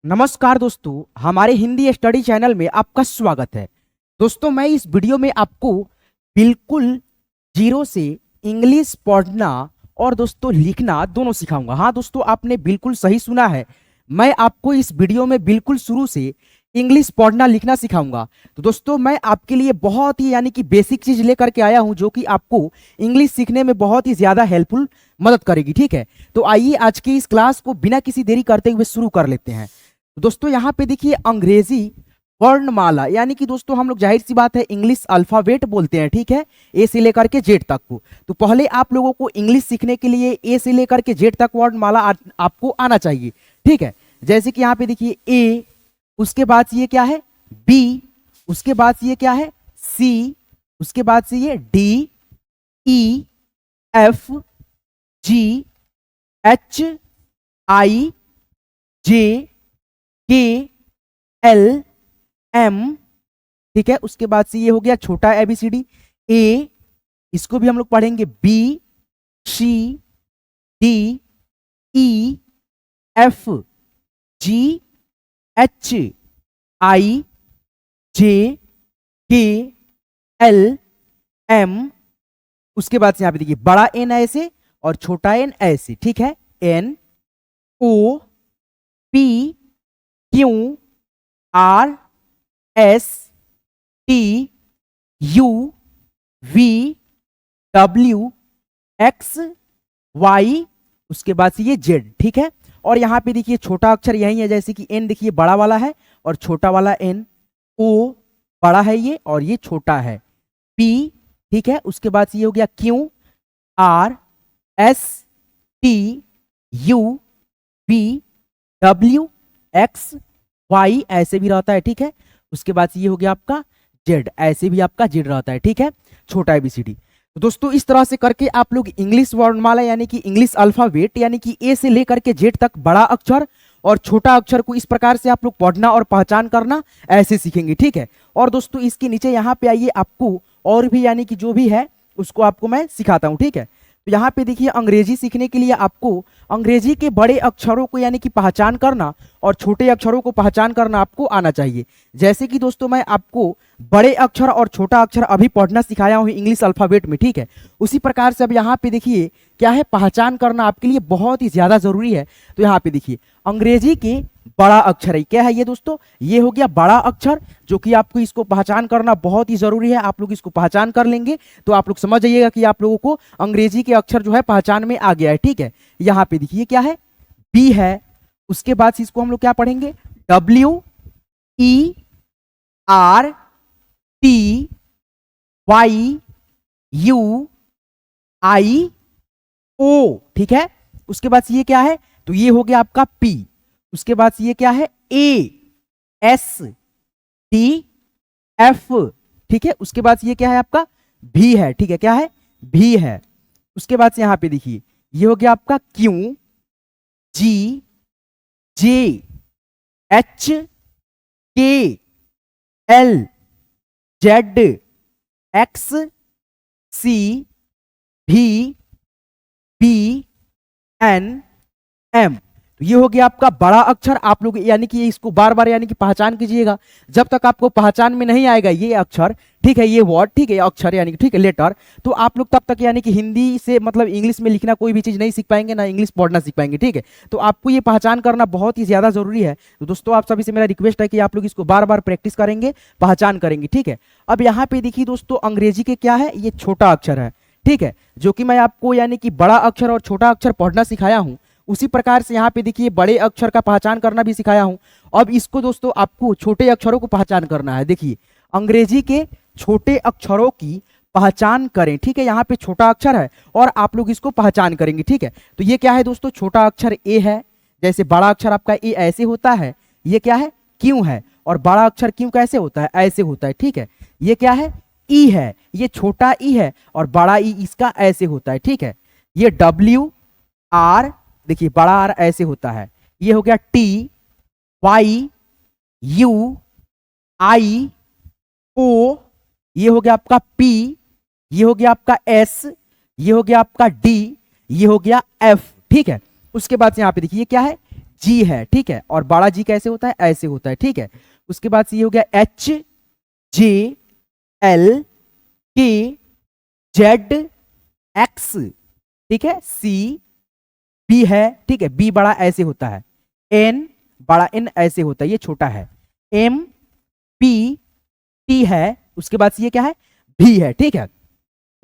नमस्कार दोस्तों, हमारे हिंदी स्टडी चैनल में आपका स्वागत है। दोस्तों, मैं इस वीडियो में आपको बिल्कुल जीरो से इंग्लिश पढ़ना और दोस्तों लिखना दोनों सिखाऊंगा। हाँ दोस्तों, आपने बिल्कुल सही सुना है। मैं आपको इस वीडियो में बिल्कुल शुरू से इंग्लिश पढ़ना लिखना सिखाऊंगा। तो दोस्तों, मैं आपके लिए बहुत ही यानी कि बेसिक चीज लेकर के आया हूं जो कि आपको इंग्लिश सीखने में बहुत ही ज्यादा हेल्पफुल मदद करेगी। ठीक है, तो आइए आज की इस क्लास को बिना किसी देरी करते हुए शुरू कर लेते हैं। दोस्तों, यहाँ पे देखिए अंग्रेजी वर्णमाला, यानी कि दोस्तों हम लोग जाहिर सी बात है इंग्लिश अल्फाबेट बोलते हैं। ठीक है, ए से लेकर के जेड तक को। तो पहले आप लोगों को इंग्लिश सीखने के लिए ए से लेकर के जेड तक वर्णमाला आपको आना चाहिए। ठीक है, जैसे कि यहाँ पे देखिए ए, उसके बाद से ये क्या है बी, उसके बाद से ये क्या है सी, उसके बाद से ये डी, ई, एफ, जी, एच, आई, जे, के, एल, एम। ठीक है, उसके बाद से ये हो गया छोटा एबीसीडी। ए, इसको भी हम लोग पढ़ेंगे बी, सी, डी, ई, एफ, जी, एच, आई, जे, के, एल, एम। उसके बाद से यहां पे देखिए बड़ा एन ऐसे और छोटा एन ऐसे। ठीक है, N, O, P, Q, R, S, T, U, V, W, X, Y, उसके बाद से ये जेड। ठीक है, और यहाँ पे देखिए छोटा अक्षर यही है, जैसे कि एन देखिए बड़ा वाला है और छोटा वाला एन, ओ बड़ा है ये और ये छोटा है, पी। ठीक है, उसके बाद से ये हो गया Q, R, S, T, U, V, W, X, Y ऐसे भी रहता है। ठीक है, उसके बाद से ये हो गया आपका जेड, ऐसे भी आपका जेड रहता है। ठीक है, छोटा एबीसीडी। तो दोस्तों, इस तरह से करके आप लोग इंग्लिश वर्णमाला यानी कि इंग्लिश अल्फाबेट यानी कि ए से लेकर के जेड तक बड़ा अक्षर और छोटा अक्षर को इस प्रकार से आप लोग पढ़ना और पहचान करना ऐसे सीखेंगे। ठीक है, और दोस्तों इसके नीचे यहाँ पे आइए, आपको और भी यानी कि जो भी है उसको आपको मैं सिखाता हूँ। ठीक है, तो यहाँ पे देखिए अंग्रेजी सीखने के लिए आपको अंग्रेजी के बड़े अक्षरों को यानी कि पहचान करना और छोटे अक्षरों को पहचान करना आपको आना चाहिए। जैसे कि दोस्तों मैं आपको बड़े अक्षर और छोटा अक्षर अभी पढ़ना सिखाया हूँ इंग्लिश अल्फाबेट में। ठीक है, उसी प्रकार से अब यहाँ पे देखिए क्या है, पहचान करना आपके लिए बहुत ही ज्यादा जरूरी है। तो यहाँ पे देखिए अंग्रेजी के बड़ा अक्षर है, क्या है ये दोस्तों, ये हो गया बड़ा अक्षर, जो कि आपको इसको पहचान करना बहुत ही जरूरी है। आप लोग इसको पहचान कर लेंगे तो आप लोग समझ जाइएगा कि आप लोगों को अंग्रेजी के अक्षर जो है पहचान में आ गया है। ठीक है, यहाँ पे देखिए क्या है बी है, उसके बाद से इसको हम लोग क्या पढ़ेंगे W, E, R, T, Y, U, I, O. ठीक है, उसके बाद से ये क्या है, तो ये हो गया आपका पी, उसके बाद से ये क्या है ए, एस, टी, एफ। ठीक है, उसके बाद से ये क्या है आपका भी है। ठीक है, क्या है भी है। उसके बाद से यहां पे देखिए ये हो गया आपका क्यू, जी, जे, एच, के, एल, जेड, एक्स, सी, भी, बी, एन, एम। तो ये हो गया आपका बड़ा अक्षर। आप लोग यानी कि इसको बार बार यानी कि पहचान कीजिएगा, जब तक आपको पहचान में नहीं आएगा ये अक्षर, ठीक है, ये वर्ड, ठीक है, अक्षर यानी कि ठीक है लेटर, तो आप लोग तब तक यानी कि हिंदी से मतलब इंग्लिश में लिखना कोई भी चीज नहीं सीख पाएंगे, ना इंग्लिश पढ़ना सीख पाएंगे। ठीक है, तो आपको ये पहचान करना बहुत ही ज्यादा जरूरी है। तो दोस्तों आप सभी से मेरा रिक्वेस्ट है कि आप लोग इसको बार बार प्रैक्टिस करेंगे, पहचान करेंगे। ठीक है, अब यहाँ पे देखिए दोस्तों अंग्रेजी के क्या है, ये छोटा अक्षर है। ठीक है, जो कि मैं आपको यानी कि बड़ा अक्षर और छोटा अक्षर पढ़ना सिखाया हूं, उसी प्रकार से यहाँ पे देखिए बड़े अक्षर का पहचान करना भी सिखाया हूं। अब इसको दोस्तों आपको छोटे अक्षरों को पहचान करना है। देखिए अंग्रेजी के छोटे अक्षरों की पहचान करें। ठीक है, यहाँ पे छोटा अक्षर है और आप लोग इसको पहचान करेंगे। ठीक है, तो ये क्या है दोस्तों, छोटा अक्षर ए है, जैसे बड़ा अक्षर आपका ए ऐसे होता है, ये क्या है क्यों है, और बड़ा अक्षर क्यों कैसे होता है, ऐसे होता है। ठीक है, ये क्या है ई है, ये छोटा ई है और बड़ा ई इसका ऐसे होता है। ठीक है, ये डब्ल्यू, आर, देखिए बड़ा आर ऐसे होता है, ये हो गया टी, वाई, यू, आई, ओ, ये हो गया आपका पी, ये हो गया आपका एस, ये हो गया आपका डी, ये हो गया एफ। ठीक है, उसके बाद से यहां पे देखिए क्या है जी है, ठीक है। और बड़ा जी कैसे होता है, ऐसे होता है, ठीक है। उसके बाद से ये हो गया एच जे एल के जेड एक्स, ठीक है। सी बी है, ठीक है। बी बड़ा ऐसे होता है, एन बड़ा एन ऐसे होता है, ये छोटा है। एम पी टी है, उसके बाद से ये क्या है, भी है, ठीक है।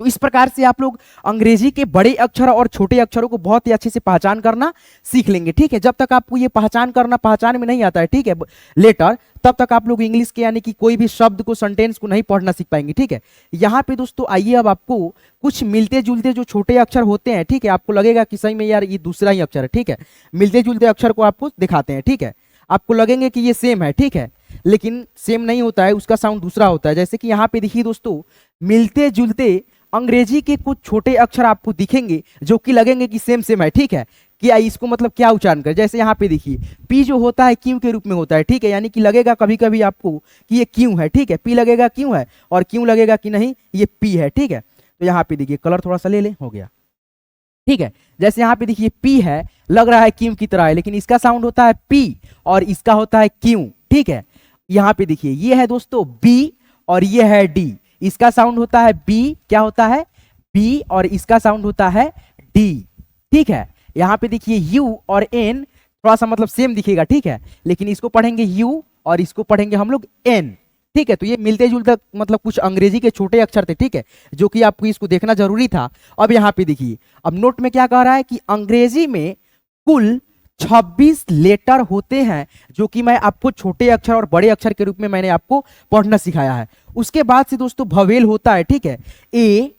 तो इस प्रकार से आप लोग अंग्रेजी के बड़े अक्षर और छोटे अक्षरों को बहुत ही अच्छे से पहचान करना सीख लेंगे, ठीक है। जब तक आपको ये पहचान में नहीं आता है, ठीक है, लेटर, तब तक आप लोग इंग्लिश के यानी कि कोई भी शब्द को, सेंटेंस को नहीं पढ़ना सीख पाएंगे, ठीक है। यहाँ पे दोस्तों आइए अब आपको कुछ मिलते जुलते जो छोटे अक्षर होते हैं, ठीक है, आपको लगेगा कि सही में यार ये दूसरा ही अक्षर है, ठीक है। मिलते जुलते अक्षर को आपको दिखाते हैं, ठीक है। आपको लगेंगे कि ये सेम है, ठीक है, लेकिन सेम नहीं होता है, उसका साउंड दूसरा होता है। जैसे कि यहाँ पे देखिए दोस्तों, मिलते जुलते अंग्रेजी के कुछ छोटे अक्षर आपको दिखेंगे जो कि लगेंगे कि सेम सेम है, ठीक है। क्या इसको मतलब क्या उच्चारण करें, जैसे यहाँ पे देखिए पी जो होता है क्यू के रूप में होता है, ठीक है, यानी कि लगेगा कभी कभी आपको कि ये क्यू है, ठीक है। पी लगेगा क्यू है और क्यों लगेगा कि नहीं ये पी है, ठीक है। तो यहाँ पे देखिए कलर थोड़ा सा ले हो गया, ठीक है। जैसे यहाँ पे देखिए पी है, लग रहा है क्यू की तरह है, लेकिन इसका साउंड होता है पी और इसका होता है क्यू, ठीक है। यहाँ पे देखिए ये है दोस्तों बी और ये है डी, इसका साउंड होता है बी, क्या होता है बी, और इसका साउंड होता है डी, ठीक है। यहाँ पे देखिए यू और एन थोड़ा सा मतलब सेम दिखेगा, ठीक है, लेकिन इसको पढ़ेंगे यू और इसको पढ़ेंगे हम लोग एन, ठीक है। तो ये मिलते जुलते मतलब कुछ अंग्रेजी के छोटे अक्षर थे, ठीक है, जो कि आपको इसको देखना जरूरी था। अब यहाँ पे देखिए, अब नोट में क्या कह रहा है कि अंग्रेजी में कुल 26 लेटर होते हैं, जो कि मैं आपको छोटे अक्षर और बड़े अक्षर के रूप में मैंने आपको पढ़ना सिखाया है। उसके बाद से दोस्तों भवेल होता है, ठीक है, ए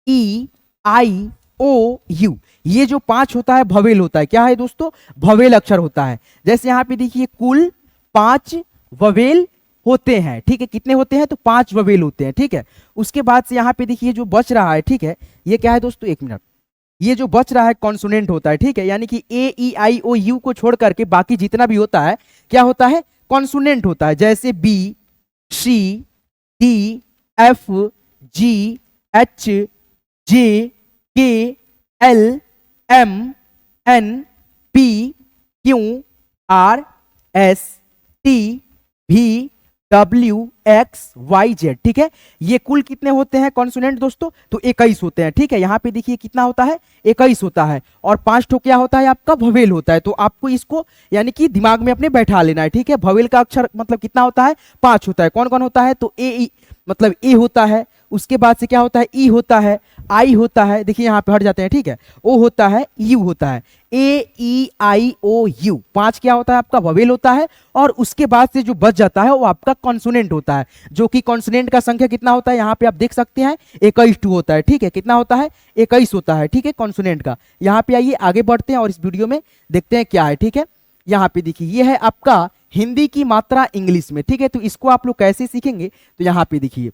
ई आई ओ यू, ये जो 5 होता है भवेल होता है। क्या है दोस्तों, भवेल अक्षर होता है। जैसे यहाँ पे देखिए कुल 5 ववेल होते हैं, ठीक है। कितने होते हैं, तो 5 ववेल होते हैं, ठीक है। उसके बाद से यहाँ पे देखिए जो बच रहा है, ठीक है, ये क्या है दोस्तों, एक मिनट, ये जो बच रहा है कॉन्सोनेंट होता है, ठीक है, यानी कि ए ई आई ओ यू को छोड़ करके बाकी जितना भी होता है क्या होता है, कॉन्सोनेंट होता है। जैसे B C D F G H J K L M N P Q R S T भी डब्ल्यू एक्स वाई जेड, ठीक है। ये कुल कितने होते हैं कॉन्सोनेंट दोस्तों, तो 21 होते हैं, ठीक है। यहाँ पे देखिए कितना होता है, 21 होता है, और 5 ठो क्या होता है आपका भवेल होता है। तो आपको इसको यानी कि दिमाग में अपने बैठा लेना है, ठीक है। भवेल का अक्षर मतलब कितना होता है, 5 होता है। कौन कौन होता है, तो ए मतलब ए होता है, उसके बाद से क्या होता है, ई होता है, आई होता है, देखिए यहाँ पे हट जाते हैं, ठीक है, ओ होता है, यू होता है, ए ई आई ओ यू, 5 क्या होता है आपका ववेल होता है। और उसके बाद से जो बच जाता है वो आपका कॉन्सोनेंट होता है, जो कि कॉन्सोनेंट का संख्या कितना होता है, यहाँ पे आप देख सकते हैं 21 होता है, ठीक है। कितना होता है, 21 होता है, ठीक है, कॉन्सोनेंट का। यहाँ पे आइए आगे बढ़ते हैं और इस वीडियो में देखते हैं क्या है, ठीक है। यहाँ पे देखिए ये है आपका हिंदी की मात्रा इंग्लिश में, ठीक है। तो इसको आप लोग कैसे सीखेंगे, तो यहाँ पे देखिए,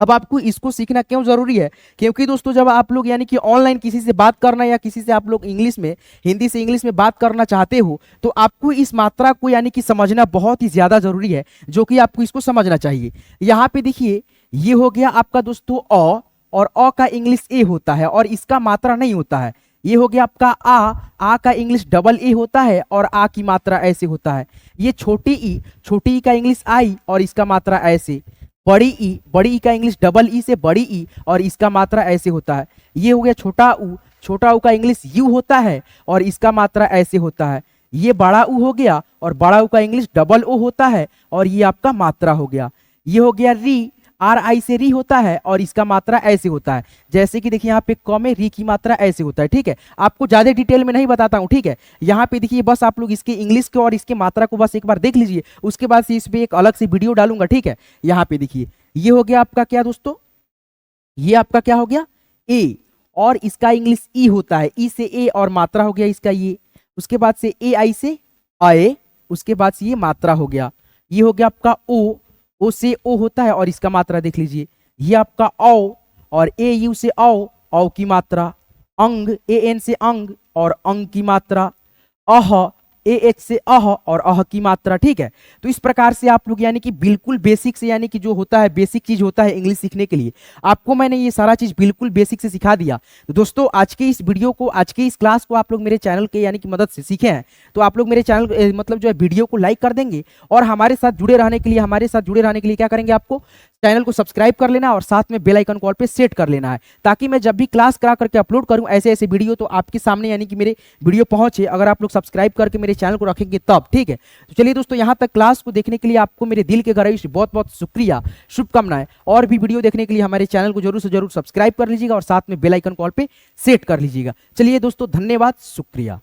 अब आपको इसको सीखना क्यों जरूरी है, क्योंकि दोस्तों जब आप लोग यानी कि ऑनलाइन किसी से बात करना या किसी से आप लोग इंग्लिश में, हिंदी से इंग्लिश में बात करना चाहते हो, तो आपको इस मात्रा को यानी कि समझना बहुत ही ज्यादा जरूरी है, जो कि आपको इसको समझना चाहिए। यहाँ पे देखिए ये हो गया आपका दोस्तों अ, और अ का इंग्लिश ए होता है और इसका मात्रा नहीं होता है। ये हो गया आपका आ का इंग्लिश डबल ए होता है और आ की मात्रा ऐसे होता है। ये छोटी ई का इंग्लिश आई और इसका मात्रा ऐसे। बड़ी ई का इंग्लिश डबल ई से बड़ी ई और इसका मात्रा ऐसे होता है। ये हो गया छोटा ऊ का इंग्लिश यू होता है और इसका मात्रा ऐसे होता है। ये बड़ा ऊ हो गया और बड़ा ऊ का इंग्लिश डबल ओ होता है और ये आपका मात्रा हो गया। ये हो गया री, आर आई से री होता है और इसका मात्रा ऐसे होता है। जैसे कि देखिए यहाँ पे क में री की मात्रा ऐसे होता है, ठीक है। आपको ज्यादा डिटेल में नहीं बताता हूँ, ठीक है। यहाँ पे देखिए बस आप लोग इसके इंग्लिश के और इसके मात्रा को बस एक बार देख लीजिए, उसके बाद से इस पे एक अलग से वीडियो डालूंगा, ठीक है। यहाँ पे देखिए ये हो गया आपका क्या दोस्तों, ये आपका क्या हो गया ए, और इसका इंग्लिश ई होता है, ई से ए और मात्रा हो गया इसका ये। उसके बाद से ए आई से आए, उसके बाद से ये मात्रा हो गया। ये हो गया आपका ओ से ओ होता है और इसका मात्रा देख लीजिए। ये आपका औ और ए यू से औ की मात्रा। अंग ए एन से अंग और अंग की मात्रा। अह ए एच से अह और अह की मात्रा, ठीक है। तो इस प्रकार से आप लोग यानी कि बिल्कुल बेसिक से, यानी कि जो होता है बेसिक चीज होता है इंग्लिश सीखने के लिए, आपको मैंने ये सारा चीज बिल्कुल बेसिक से सिखा दिया। तो दोस्तों आज के इस वीडियो को, आज के इस क्लास को आप लोग मेरे चैनल के यानी कि मदद से सीखे हैं, तो आप लोग मेरे चैनल मतलब जो है वीडियो को लाइक कर देंगे और हमारे साथ जुड़े रहने के लिए, क्या करेंगे, आपको चैनल को सब्सक्राइब कर लेना और साथ में बेल आइकन कॉल पे सेट कर लेना है, ताकि मैं जब भी क्लास करा करके अपलोड करूं ऐसे ऐसे वीडियो तो आपके सामने यानी कि मेरे वीडियो पहुंचे, अगर आप लोग सब्सक्राइब करके मेरे चैनल को रखेंगे तब, ठीक है। तो चलिए दोस्तों, यहां तक क्लास को देखने के लिए आपको मेरे दिल के गहराई से बहुत बहुत शुक्रिया, शुभकामनाएं। और भी वीडियो देखने के लिए हमारे चैनल को जरूर से जरूर सब्सक्राइब कर लीजिएगा और साथ में बेल आइकन कॉल पे सेट कर लीजिएगा। चलिए दोस्तों, धन्यवाद, शुक्रिया।